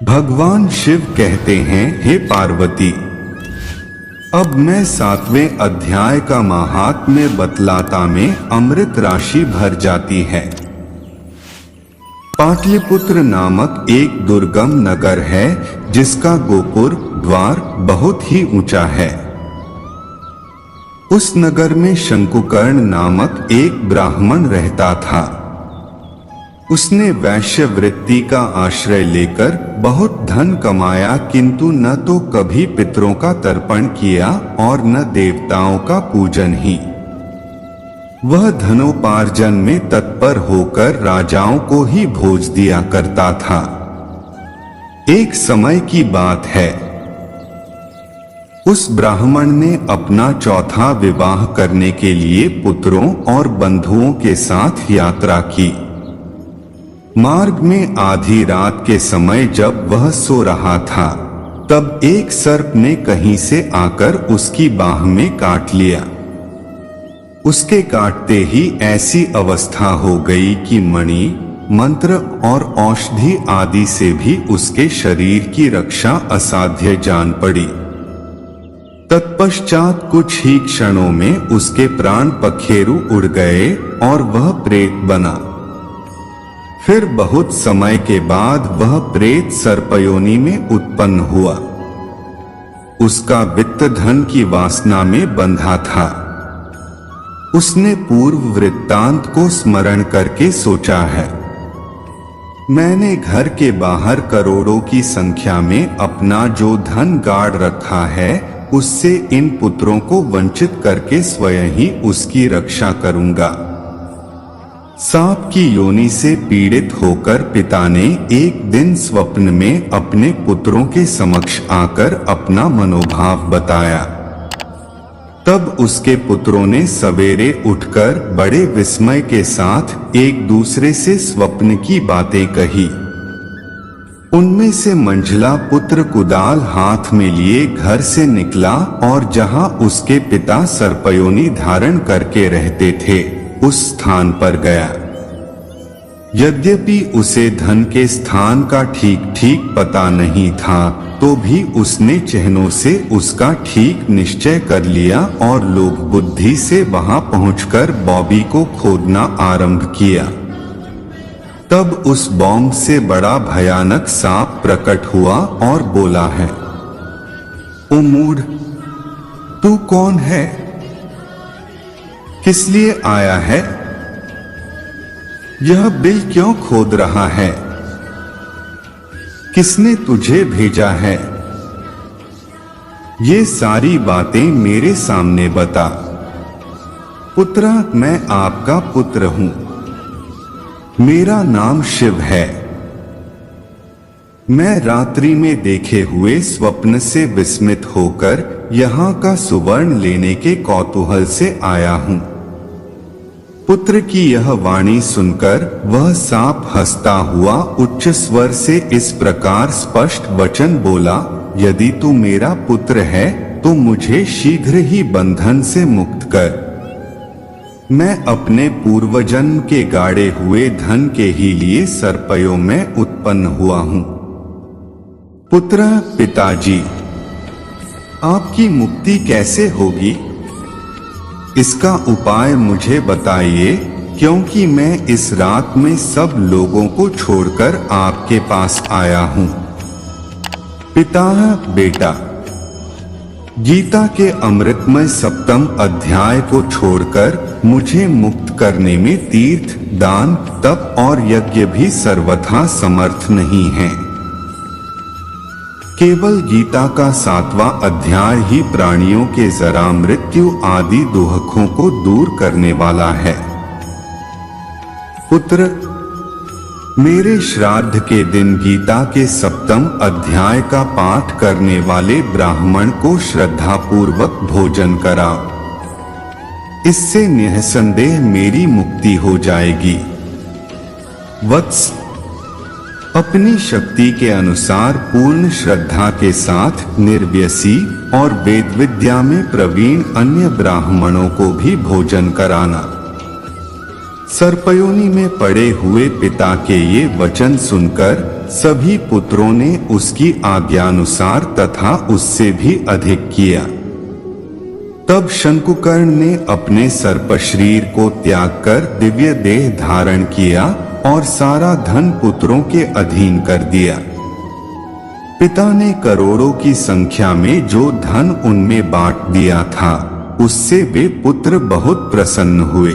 भगवान शिव कहते हैं, हे पार्वती, अब मैं 7वें अध्याय का महात्म्य बतलाता में अमृत राशि भर जाती है। पाटलिपुत्र नामक एक दुर्गम नगर है जिसका गोपुर द्वार बहुत ही ऊंचा है। उस नगर में शंकुकर्ण नामक एक ब्राह्मण रहता था। उसने वैश्य वृत्ति का आश्रय लेकर बहुत धन कमाया, किंतु न तो कभी पितरों का तर्पण किया और न देवताओं का पूजन ही। वह धनोपार्जन में तत्पर होकर राजाओं को ही भोज दिया करता था। एक समय की बात है, उस ब्राह्मण ने अपना चौथा विवाह करने के लिए पुत्रों और बंधुओं के साथ यात्रा की। मार्ग में आधी रात के समय जब वह सो रहा था, तब एक सर्प ने कहीं से आकर उसकी बाह में काट लिया। उसके काटते ही ऐसी अवस्था हो गई कि मणि, मंत्र और औषधि आदि से भी उसके शरीर की रक्षा असाध्य जान पड़ी। तत्पश्चात कुछ ही क्षणों में उसके प्राण पखेरु उड़ गए और वह प्रेत बना। फिर बहुत समय के बाद वह प्रेत सर्पयोनि में उत्पन्न हुआ। उसका वित्त धन की वासना में बंधा था। उसने पूर्व वृत्तांत को स्मरण करके सोचा है, मैंने घर के बाहर करोड़ों की संख्या में अपना जो धन गाड़ रखा है, उससे इन पुत्रों को वंचित करके स्वयं ही उसकी रक्षा करूंगा। सांप की योनि से पीड़ित होकर पिता ने एक दिन स्वप्न में अपने पुत्रों के समक्ष आकर अपना मनोभाव बताया। तब उसके पुत्रों ने सवेरे उठकर बड़े विस्मय के साथ एक दूसरे से स्वप्न की बातें कही। उनमें से मंझला पुत्र कुदाल हाथ में लिए घर से निकला और जहां उसके पिता सर्पयोनि धारण करके रहते थे, उस स्थान पर गया। यद्यपि उसे धन के स्थान का ठीक ठीक पता नहीं था, तो भी उसने चिन्हों से उसका ठीक निश्चय कर लिया और लोभ बुद्धि से वहां पहुंचकर बॉबी को खोदना आरंभ किया। तब उस बॉम्ब से बड़ा भयानक सांप प्रकट हुआ और बोला है, ओ मूढ़, तू कौन है? किस लिए आया है? यह बिल क्यों खोद रहा है? किसने तुझे भेजा है? ये सारी बातें मेरे सामने बता। पुत्रा, मैं आपका पुत्र हूं। मेरा नाम शिव है। मैं रात्रि में देखे हुए स्वप्न से विस्मित होकर यहाँ का सुवर्ण लेने के कौतूहल से आया हूँ। पुत्र की यह वाणी सुनकर वह सांप हंसता हुआ उच्च स्वर से इस प्रकार स्पष्ट वचन बोला, यदि तू मेरा पुत्र है तो मुझे शीघ्र ही बंधन से मुक्त कर। मैं अपने पूर्वजन्म के गाड़े हुए धन के ही लिए सर्पयों में उत्पन्न हुआ हूँ। पुत्र, पिताजी, आपकी मुक्ति कैसे होगी? इसका उपाय मुझे बताइए, क्योंकि मैं इस रात में सब लोगों को छोड़कर आपके पास आया हूँ। पिता, बेटा, गीता के अमृतमय 7वें अध्याय को छोड़कर मुझे मुक्त करने में तीर्थ, दान, तप और यज्ञ भी सर्वथा समर्थ नहीं है। केवल गीता का 7वां अध्याय ही प्राणियों के जरा मृत्यु आदि दुखों को दूर करने वाला है। पुत्र, मेरे श्राद्ध के दिन गीता के 7वें अध्याय का पाठ करने वाले ब्राह्मण को श्रद्धापूर्वक भोजन कराओ। इससे निःसंदेह मेरी मुक्ति हो जाएगी। वत्स, अपनी शक्ति के अनुसार पूर्ण श्रद्धा के साथ निर्व्यसी और वेद विद्या में प्रवीण अन्य ब्राह्मणों को भी भोजन कराना। सर्पयोनि में पड़े हुए पिता के ये वचन सुनकर सभी पुत्रों ने उसकी आज्ञानुसार तथा उससे भी अधिक किया। तब शंकुकर्ण ने अपने सर्प शरीर को त्याग कर दिव्य देह धारण किया और सारा धन पुत्रों के अधीन कर दिया। पिता ने करोड़ों की संख्या में जो धन उनमें बांट दिया था, उससे वे पुत्र बहुत प्रसन्न हुए।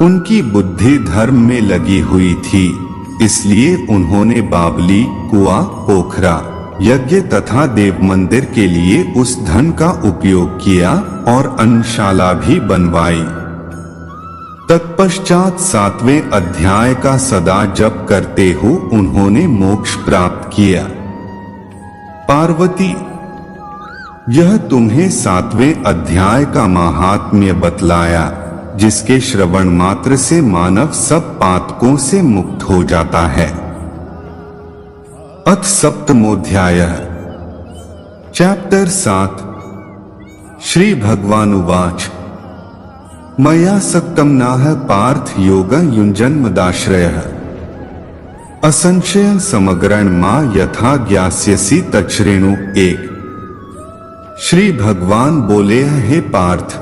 उनकी बुद्धि धर्म में लगी हुई थी, इसलिए उन्होंने बावली, कुआं, पोखरा, यज्ञ तथा देव मंदिर के लिए उस धन का उपयोग किया और अन्नशाला भी बनवाई। तत्पश्चात 7वें अध्याय का सदा जप करते हुए उन्होंने मोक्ष प्राप्त किया। पार्वती, यह तुम्हें 7वें अध्याय का महात्म्य बतलाया, जिसके श्रवण मात्र से मानव सब पातकों से मुक्त हो जाता है। अथ सप्तमोऽध्यायः। चैप्टर 7। श्री भगवानुवाच मया सक्तं नाह पार्थ योगं युञ्जन्मदाश्रयः असंशयं समग्रं मा यथा ज्ञास्यसि तच्छृणु। 1। श्री भगवान बोले, हे पार्थ,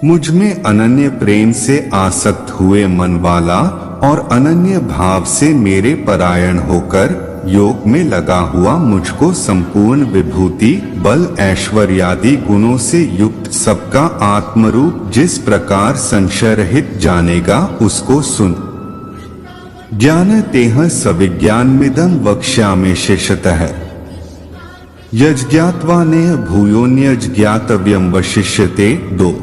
मुझ में अनन्य प्रेम से आसक्त हुए मन वाला और अनन्य भाव से मेरे परायण होकर योग में लगा हुआ मुझको संपूर्ण विभूति, बल, ऐश्वर्यादि गुणों से युक्त सबका आत्मरूप जिस प्रकार संशय रहित जानेगा, उसको सुन। ज्ञान तेह सविज्ञानमिदं वक्ष्यामि शेषतः यज्ञात्वा नेह भूयोन्यज्ञातव्यं वशिष्यते। 2।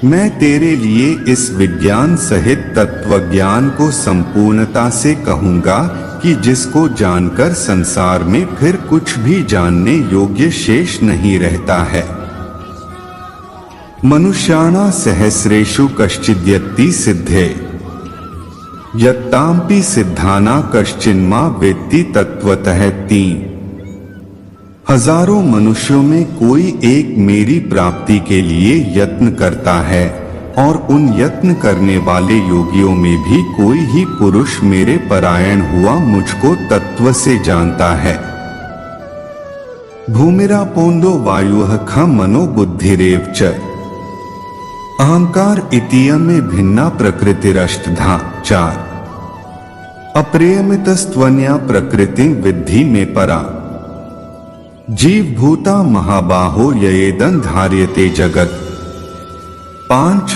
मैं तेरे लिए इस विज्ञान सहित तत्वज्ञान को संपूर्णता से कहूंगा कि जिसको जानकर संसार में फिर कुछ भी जानने योग्य शेष नहीं रहता है। मनुष्याणा सहस्रेषु कश्चिद्यत्ति सिद्धे यत्तांपि सिद्धाना कश्चिन्मा वेत्ति तत्वतः। 3। हजारों मनुष्यों में कोई एक मेरी प्राप्ति के लिए यत्न करता है और उन यत्न करने वाले योगियों में भी कोई ही पुरुष मेरे परायण हुआ मुझको तत्व से जानता है। भूमिरा पोंदो वायुः खं मनो बुद्धिरेव च अहंकार इतीयं में भिन्ना प्रकृतिरष्टधा। 4। अप्रेयमितस्त्वन्या प्रकृति विद्धि में परा जीव भूता महाबाहो ययेदं धार्यते जगत। 5।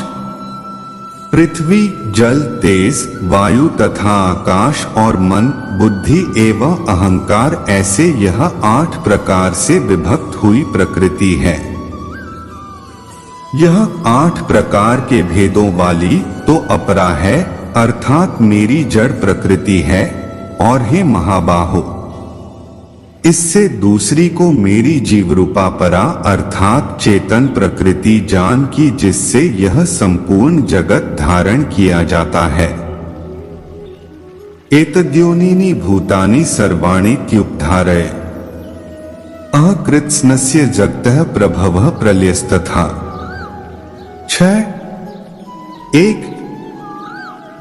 पृथ्वी, जल, तेज, वायु तथा आकाश और मन, बुद्धि एवं अहंकार, ऐसे यह 8 प्रकार से विभक्त हुई प्रकृति है। यह 8 प्रकार के भेदों वाली तो अपरा है, अर्थात मेरी जड़ प्रकृति है। और हे महाबाहो, इससे दूसरी को मेरी जीवरूपा परा अर्थात चेतन प्रकृति जान की, जिससे यह संपूर्ण जगत धारण किया जाता है। एतद्योनीनि भूतानि सर्वाणि त्युपधारय अकृत्स्नस्य जगतः प्रभवः प्रलयस्तथा। 6। 1।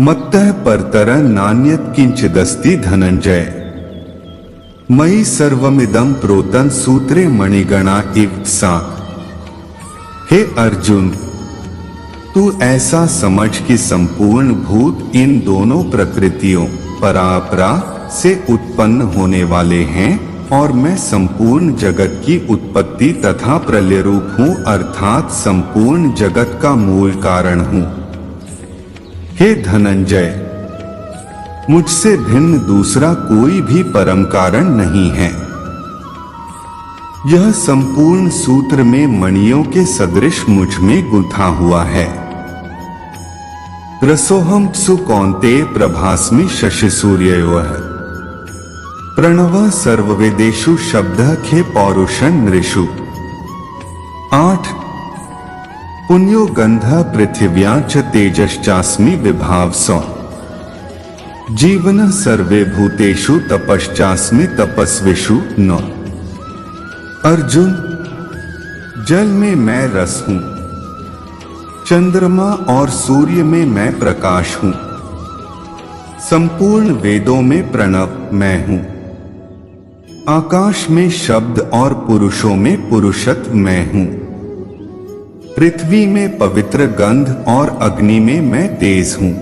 मत्तः परतरं नान्यत् किंचिदस्ति धनंजय मयि सर्वमिदं प्रोतं सूत्रे मणिगणा इव सा। हे अर्जुन, तू ऐसा समझ कि संपूर्ण भूत इन दोनों प्रकृतियों परापरा से उत्पन्न होने वाले हैं और मैं संपूर्ण जगत की उत्पत्ति तथा प्रलय रूप हूँ, अर्थात संपूर्ण जगत का मूल कारण हूँ। हे धनंजय, मुझसे भिन्न दूसरा कोई भी परम कारण नहीं है। यह संपूर्ण सूत्र में मणियों के सदृश मुझ में गुंथा हुआ है। रसोहम त्सु कौन्तेय प्रभास्मि शशि सूर्ययोः प्रणवः सर्ववेदेषु शब्दः खे पौरुषं नृषु। 8। पुण्यो गंधः पृथिव्यां च तेजश्चास्मि विभावसो जीवन सर्वे भूतेषु तपश्चास्मि तपस्विषु। 9। अर्जुन, जल में मैं रस हूं, चंद्रमा और सूर्य में मैं प्रकाश हूं, संपूर्ण वेदों में प्रणव मैं हूं। आकाश में शब्द और पुरुषों में पुरुषत्व मैं हूं। पृथ्वी में पवित्र गंध और अग्नि में मैं तेज हूं।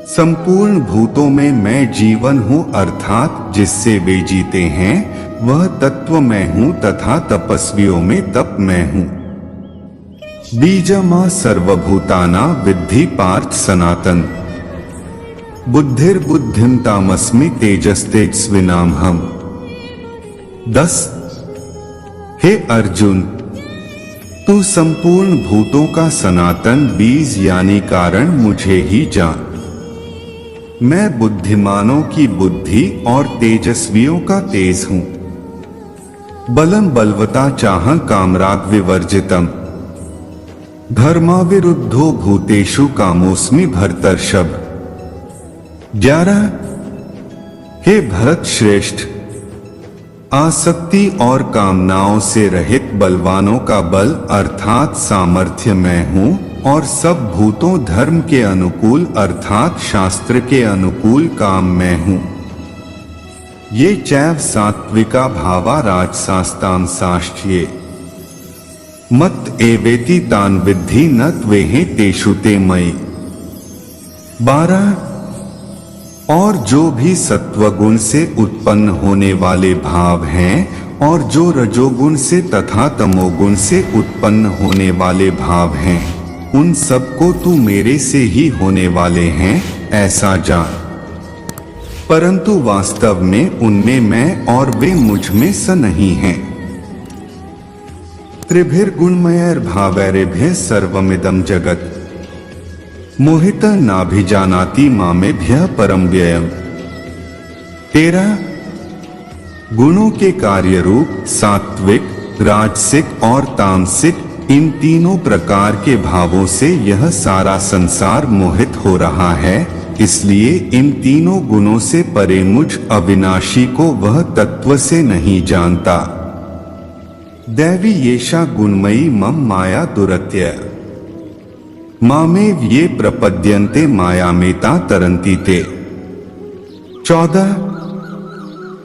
संपूर्ण भूतों में मैं जीवन हूं, अर्थात जिससे वे जीते हैं वह तत्व मैं हूं, तथा तपस्वियों में तप मैं हूं। बीजमा सर्वभूताना विद्धि पार्थ सनातन, बुद्धिर्बुद्धिम तामस्मि तेजस्तेजस्विनाम हम। 10। हे अर्जुन, तू संपूर्ण भूतों का सनातन बीज यानी कारण मुझे ही जान। मैं बुद्धिमानों की बुद्धि और तेजस्वियों का तेज हूं। बलम बलवता चाह कामराग विवर्जितम, धर्माविरुद्धो भूतेषु कामोस्मि भरतर्षभ। 11। हे भरत श्रेष्ठ, आसक्ति और कामनाओं से रहित बलवानों का बल अर्थात सामर्थ्य मैं हूं, और सब भूतों धर्म के अनुकूल अर्थात शास्त्र के अनुकूल काम मैं हूं। ये चैव सात्विका भावा राजसास्ताम साष्ठ्ये, मत एवेति तान विद्धि न त्वेहि तेषु ते मयि। 12। और जो भी सत्वगुण से उत्पन्न होने वाले भाव हैं और जो रजोगुण से तथा तमोगुण से उत्पन्न होने वाले भाव हैं, उन सबको तू मेरे से ही होने वाले हैं ऐसा जान। परंतु वास्तव में उनमें मैं और वे मुझ में स नहीं हैं। त्रिभिर्गुणमयैर्भावैरेभ्यः सर्वमिदं जगत्, मोहितः नाभिजानाति मामेभ्यः परम व्ययम्। 13। गुणों के कार्य रूप सात्विक, राजसिक और तामसिक, इन तीनों प्रकार के भावों से यह सारा संसार मोहित हो रहा है, इसलिए इन तीनों गुणों से परे मुझ अविनाशी को वह तत्व से नहीं जानता। दैवी येषा गुणमयी मम माया दुरत्य, मामेव ये प्रपद्यन्ते मायामेता तरन्ति ते। 14।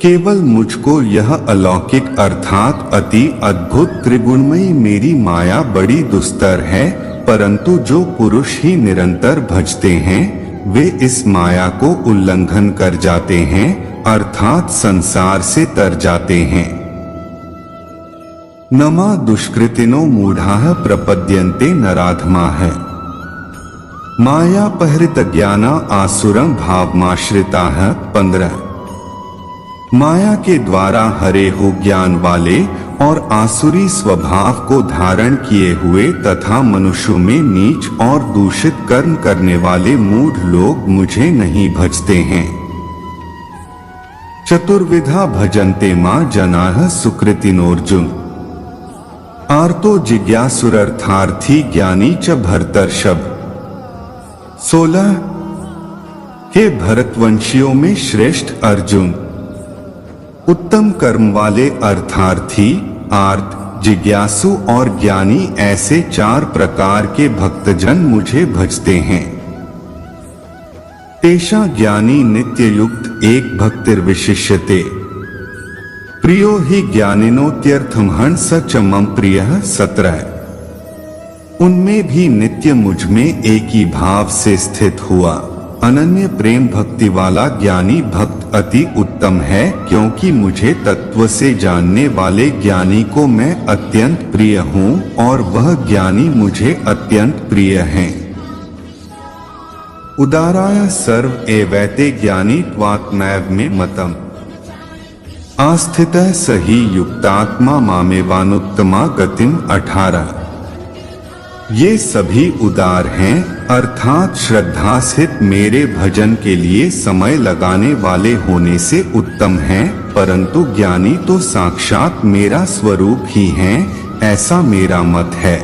केवल मुझको यह अलौकिक अर्थात अति अद्भुत त्रिगुणमयी मेरी माया बड़ी दुस्तर है, परंतु जो पुरुष ही निरंतर भजते हैं वे इस माया को उल्लंघन कर जाते हैं, अर्थात संसार से तर जाते हैं। नमा दुष्कृतिनो मूढ़ाः प्रपद्यन्ते नराधमाः, मायापहृत ज्ञाना आसुरं भावमाश्रिताः। 15। माया के द्वारा हरे हो ज्ञान वाले और आसुरी स्वभाव को धारण किए हुए तथा मनुष्यों में नीच और दूषित कर्म करने वाले मूढ़ लोग मुझे नहीं भजते हैं। चतुर्विधा भजन्ते मां जनाः सुकृतिनोर्जुन, आर्तो जिज्ञासुरर्थार्थी ज्ञानी च भरतर्षभ। 16। हे भरतवंशियों में श्रेष्ठ अर्जुन, उत्तम कर्म वाले अर्थार्थी, आर्त, जिज्ञासु और ज्ञानी ऐसे 4 प्रकार के भक्तजन मुझे भजते हैं। तेषा ज्ञानी नित्य युक्त एक भक्तिर्विशिष्यते, प्रियो हि ज्ञानिनोत्यर्थम हंस च मम प्रियः। 17। उनमें भी नित्य मुझ में एक ही भाव से स्थित हुआ अनन्य प्रेम भक्ति वाला ज्ञानी भक्त अति उत्तम है, क्योंकि मुझे तत्व से जानने वाले ज्ञानी को मैं अत्यंत प्रिय हूँ और वह ज्ञानी मुझे अत्यंत प्रिय हैं। उदाराय सर्व एवैते ज्ञानी त्वात्मैव में मतम, आस्थितः सही युक्तात्मा मामेवानुत्तमा गतिम। 18। ये सभी उदार हैं, अर्थात श्रद्धा सहित मेरे भजन के लिए समय लगाने वाले होने से उत्तम हैं, परंतु ज्ञानी तो साक्षात मेरा स्वरूप ही हैं, ऐसा मेरा मत है।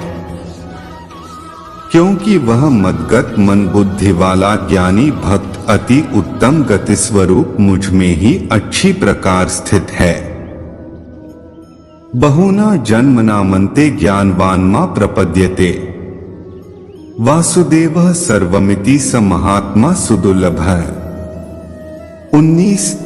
क्योंकि वह मदगत मन बुद्धि वाला ज्ञानी भक्त अति उत्तम गति स्वरूप मुझ में ही अच्छी प्रकार स्थित है। बहुना जन्मना मन्ते ज्ञानवान मा प्रपद्यते, वासुदेवः सर्वमिति स महात्मा सुदुर्लभः। 19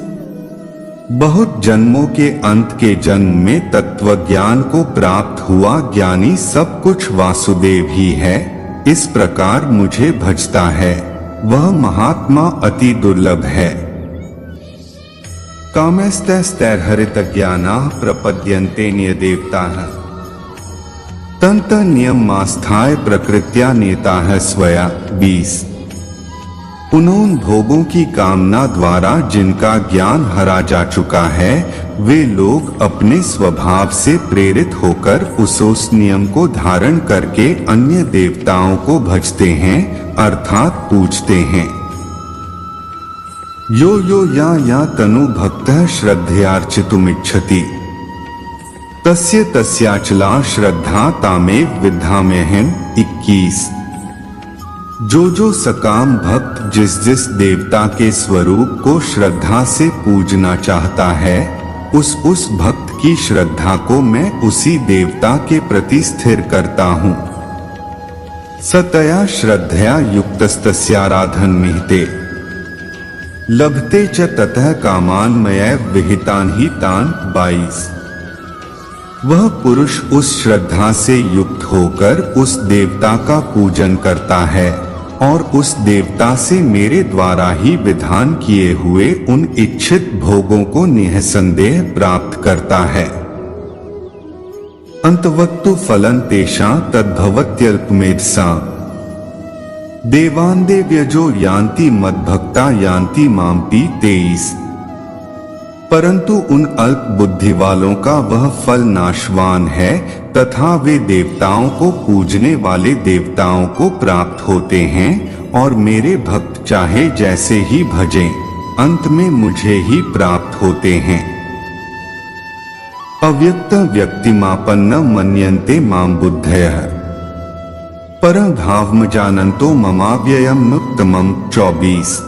बहुत जन्मों के अंत के जन्म में तत्व ज्ञान को प्राप्त हुआ ज्ञानी सब कुछ वासुदेव ही है, इस प्रकार मुझे भजता है, वह महात्मा अति दुर्लभ है। कामैस्तैर्हरितज्ञानाः प्रपद्यन्ते न्यदेवताः तन्त नियमास्थाय प्रकृत्या नेताः स्वया। 20 उन भोगों की कामना द्वारा जिनका ज्ञान हरा जा चुका है, वे लोग अपने स्वभाव से प्रेरित होकर उस नियम को धारण करके अन्य देवताओं को भजते हैं, अर्थात पूजते हैं। यो यो या तनु भक्तः श्रद्धयार्चितुमिच्छति तस्य तस्याचला श्रद्धा तामेव विद्धाम्यहम्। 21 जो सकाम भक्त जिस देवता के स्वरूप को श्रद्धा से पूजना चाहता है, उस भक्त की श्रद्धा को मैं उसी देवता के प्रति स्थिर करता हूँ। सतया श्रद्धया युक्तस्तस्याराधनमिहिते लभते च ततः कामान मयैव विहितान् हि तान्। 22 वह पुरुष उस श्रद्धा से युक्त होकर उस देवता का पूजन करता है और उस देवता से मेरे द्वारा ही विधान किए हुए उन इच्छित भोगों को निःसंदेह प्राप्त करता है। अंतवक्तु फलं तेषां तद्भवत्यल्पमेधसां देवान् देव्यजो यान्ति मद्भक्ता यान्ति मामपि। 23 परंतु उन अल्प बुद्धि वालों का वह फल नाशवान है तथा वे देवताओं को पूजने वाले देवताओं को प्राप्त होते हैं और मेरे भक्त चाहे जैसे ही भजें, अंत में मुझे ही प्राप्त होते हैं। अव्यक्त व्यक्तिमापन्न मन्यन्ते माम बुद्धयः परं भावम जानन्तो ममाव्ययम् उत्तमम्। 24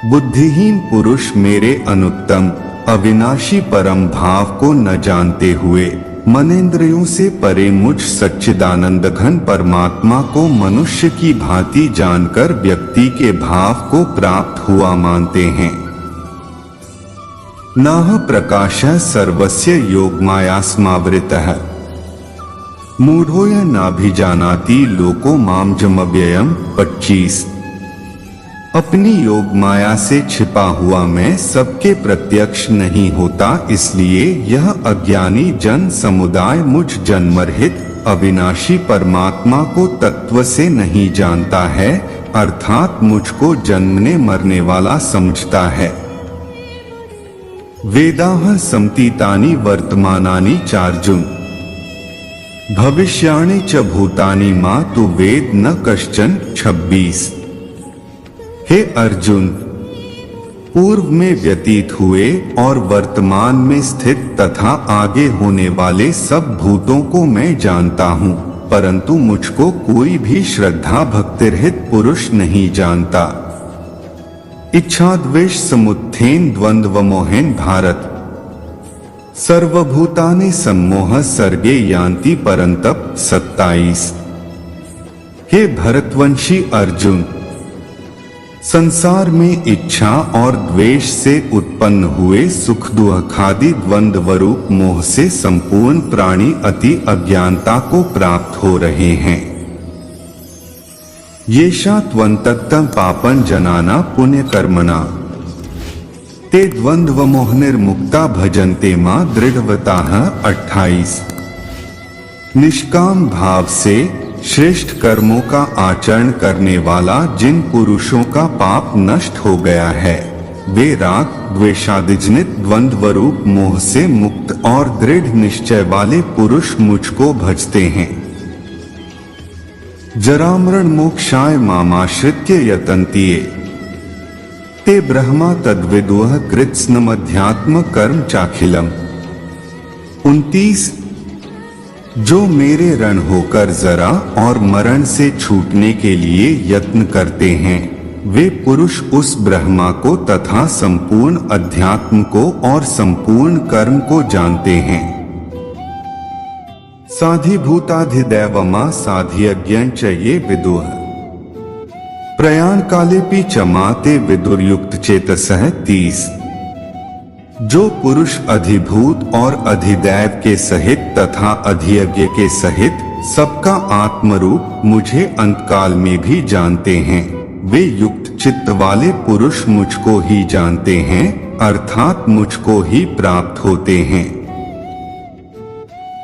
बुद्धिहीन पुरुष मेरे अनुत्तम अविनाशी परम भाव को न जानते हुए मनेंद्रियों से परे मुझ सच्चिदानंद घन परमात्मा को मनुष्य की भांति जानकर व्यक्ति के भाव को प्राप्त हुआ मानते हैं। नाह प्रकाशः सर्वस्य योगमायास्मावृतः मूढ़ोऽयं नाभिजानाति लोको मां जमव्ययम्। 25 अपनी योग माया से छिपा हुआ मैं सबके प्रत्यक्ष नहीं होता, इसलिए यह अज्ञानी जन समुदाय मुझ जन्मरहित अविनाशी परमात्मा को तत्व से नहीं जानता है, अर्थात मुझको जन्मने मरने वाला समझता है। वेदाः समतीतानि वर्तमानानि चार्जुन भविष्याणि च भूतानि मा तु वेद न कश्चन। 26 हे अर्जुन, पूर्व में व्यतीत हुए और वर्तमान में स्थित तथा आगे होने वाले सब भूतों को मैं जानता हूँ, परंतु मुझको कोई भी श्रद्धा भक्तिरहित पुरुष नहीं जानता। इच्छाद्वेष समुत्थेन द्वंद्व मोहेन भारत सर्वभूतानि सम्मोह सर्गे यान्ति परन्तप। 27 हे भरतवंशी अर्जुन, संसार में इच्छा और द्वेष से उत्पन्न हुए सुख दुखादि द्वंद्व रूप मोह से संपूर्ण प्राणी अति अज्ञानता को प्राप्त हो रहे हैं। येषा त्वन्तक्तं पापं जनाना पुण्य कर्मणा ते द्वंद्व मोह निर्मुक्ता भजन्ते मां दृढ़वताः। 28 निष्काम भाव से श्रेष्ठ कर्मों का आचरण करने वाला जिन पुरुषों का पाप नष्ट हो गया है, वे राग द्वेषादिजनित द्वंद्व रूप मोह से मुक्त और दृढ़ निश्चय वाले पुरुष मुझको भजते हैं। जरामरण मोक्षाय मामाश्रित्य यतन्ति ये ते ब्रह्मा तद्विदुः कृत्स्नमध्यात्म कर्म चाखिलम्। 29 जो मेरे रण होकर जरा और मरण से छूटने के लिए यत्न करते हैं, वे पुरुष उस ब्रह्मा को तथा संपूर्ण अध्यात्म को और संपूर्ण कर्म को जानते हैं। साधिभूताधिदैवमा साधियज्ञं च ये विदुः प्रयाण कालेपि चमाते विदुर्युक्त चेतसः 30। जो पुरुष अधिभूत और अधिदैव के सहित तथा अधियज्ञ के सहित सबका आत्मरूप मुझे अंतकाल में भी जानते हैं, वे युक्त चित्त वाले पुरुष मुझको ही जानते हैं, अर्थात मुझको ही प्राप्त होते हैं।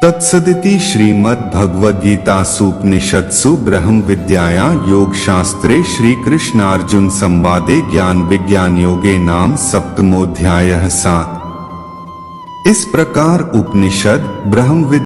तत्सदिति श्रीमद् भगवद गीतासूपनिषत्सु ब्रह्म विद्यायां योग शास्त्रे श्री कृष्णार्जुन संवादे ज्ञान विज्ञान योगे नाम सप्तमोध्यायः 7। इस प्रकार उपनिषद ब्रह्म